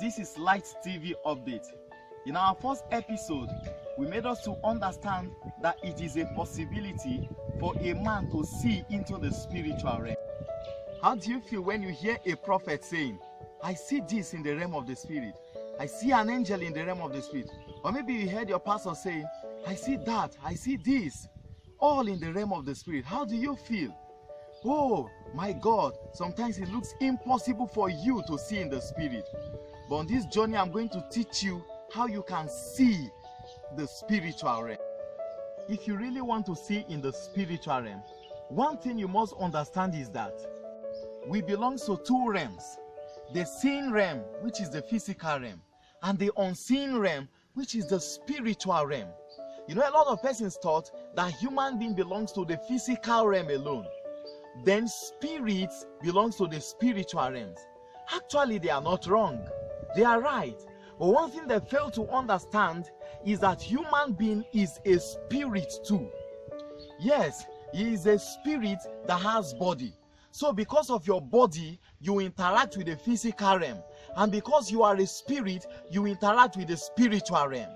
this is Light TV Update. In our first episode, we made us to understand that it is a possibility for a man to see into the spiritual realm. How do you feel when you hear a prophet saying, I see this in the realm of the spirit, I see an angel in the realm of the spirit? Or maybe you heard your pastor saying, I see that, I see this, all in the realm of the spirit. How do you feel? Oh my God, sometimes it looks impossible for you to see in the spirit. But on this journey, I'm going to teach you how you can see the spiritual realm. If you really want to see in the spiritual realm, one thing you must understand is that we belong to two realms. The seen realm, which is the physical realm, and the unseen realm, which is the spiritual realm. You know, a lot of persons thought that human being belongs to the physical realm alone. Then spirits belongs to the spiritual realms. Actually, they are not wrong. They are right. But one thing they fail to understand is that human being is a spirit too. Yes, he is a spirit that has body. So because of your body, you interact with the physical realm. And because you are a spirit, you interact with the spiritual realm.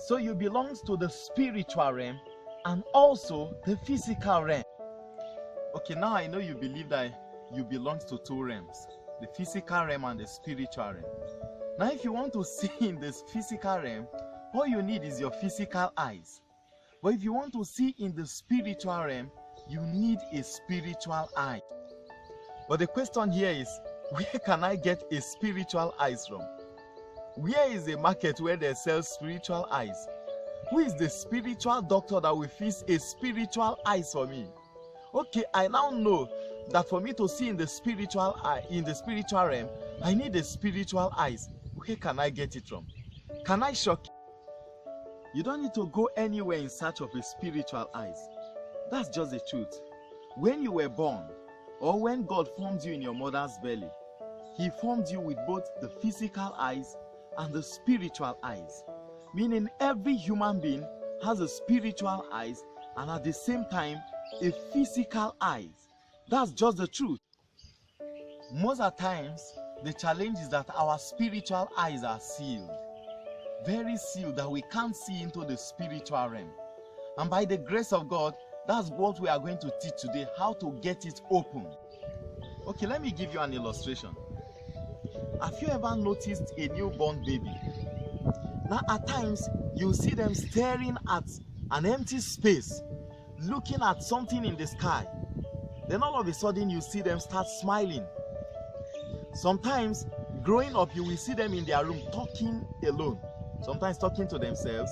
So you belong to the spiritual realm and also the physical realm. Okay, now I know you believe that you belong to two realms, the physical realm and the spiritual realm. Now if you want to see in this physical realm, all you need is your physical eyes. But if you want to see in the spiritual realm, you need a spiritual eye. But the question here is, where can I get a spiritual eyes from? Where is a market where they sell spiritual eyes? Who is the spiritual doctor that will fix a spiritual eyes for me? Okay, I now know that for me to see in the spiritual eye, in the spiritual realm, I need a spiritual eyes. Where can I get it from? Can I shock you? You don't need to go anywhere in search of a spiritual eyes. That's just the truth. When you were born, or when God formed you in your mother's belly, He formed you with both the physical eyes and the spiritual eyes. Meaning every human being has a spiritual eyes and at the same time a physical eyes. That's just the truth. Most of the times, the challenge is that our spiritual eyes are sealed. Very sealed, that we can't see into the spiritual realm. And by the grace of God, that's what we are going to teach today, how to get it open. Okay, let me give you an illustration. Have you ever noticed a newborn baby? Now at times, you see them staring at an empty space, looking at something in the sky. Then all of a sudden you see them start smiling. Sometimes growing up you will see them in their room talking alone, sometimes talking to themselves.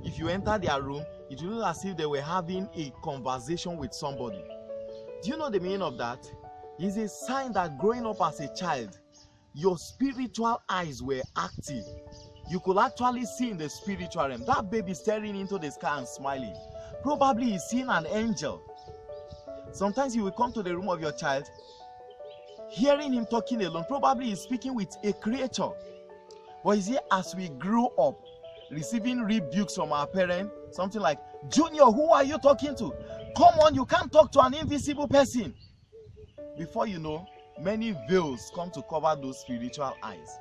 If you enter their room, it will look as if they were having a conversation with somebody. Do you know the meaning of that? It's a sign that growing up as a child, your spiritual eyes were active. You could actually see in the spiritual realm. That baby staring into the sky and smiling. Probably he's seeing an angel. Sometimes you will come to the room of your child, hearing him talking alone. Probably he's speaking with a creature. But you see, as we grew up, receiving rebukes from our parents, something like, Junior, who are you talking to? Come on, you can't talk to an invisible person. Before you know, many veils come to cover those spiritual eyes.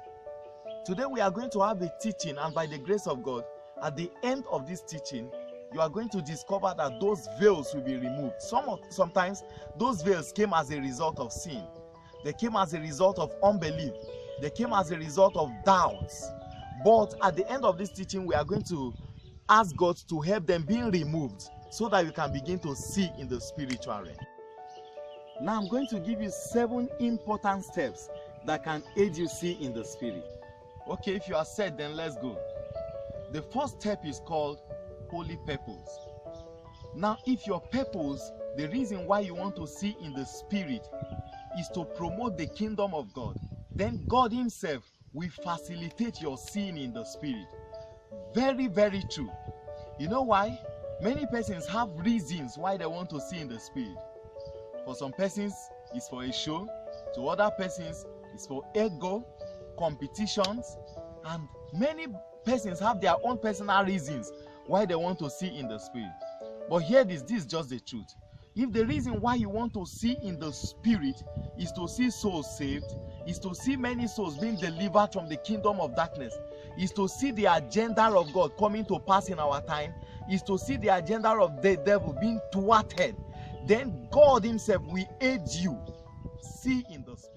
Today we are going to have a teaching, and by the grace of God, at the end of this teaching, you are going to discover that those veils will be removed. Sometimes those veils came as a result of sin. They came as a result of unbelief. They came as a result of doubts. But at the end of this teaching, we are going to ask God to help them being removed so that you can begin to see in the spiritual realm. Now I'm going to give you 7 important steps that can aid you see in the spirit. Okay, if you are set, then let's go. The first step is called holy purpose. Now, if your purpose, the reason why you want to see in the spirit, is to promote the kingdom of God, then God Himself will facilitate your seeing in the spirit. Very, very true. You know why? Many persons have reasons why they want to see in the spirit. For some persons, it's for a show. To other persons, it's for ego, competitions, and many persons have their own personal reasons why they want to see in the spirit. But hear this is just the truth. If the reason why you want to see in the spirit is to see souls saved, is to see many souls being delivered from the kingdom of darkness, is to see the agenda of God coming to pass in our time, is to see the agenda of the devil being thwarted, then God himself will aid you. See in the spirit.